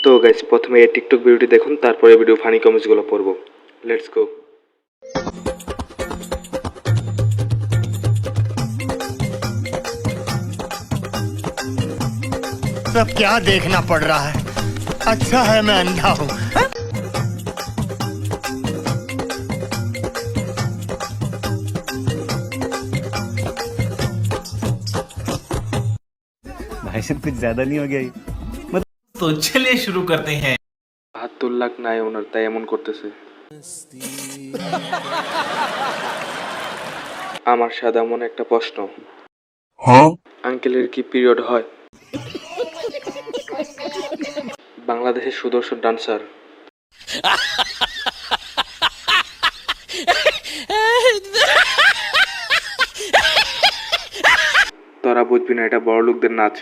তো গাইস প্রথমে এই টিকটক ভিডিওটি দেখুন, তারপরে ভিডিও ফানি কমেন্টসগুলো পড়বো। Let's go. सब क्या देखना पड़ रहा है। अच्छा है मैं अंधा हूँ। भाई साहब कुछ ज्यादा नहीं हो गया ये? तो चलिए शुरू करते हैं। 72 লাখ নাই ওনার, তাই এমন করতেছে। আমার সাদা মনে একটা প্রশ্ন, আঙ্কেলের কি পিরিয়ড হয়? বাংলাদেশের সুদর্শন ডান্সার। তোরা বুঝবি না, এটা বড় লোকদের নাচ।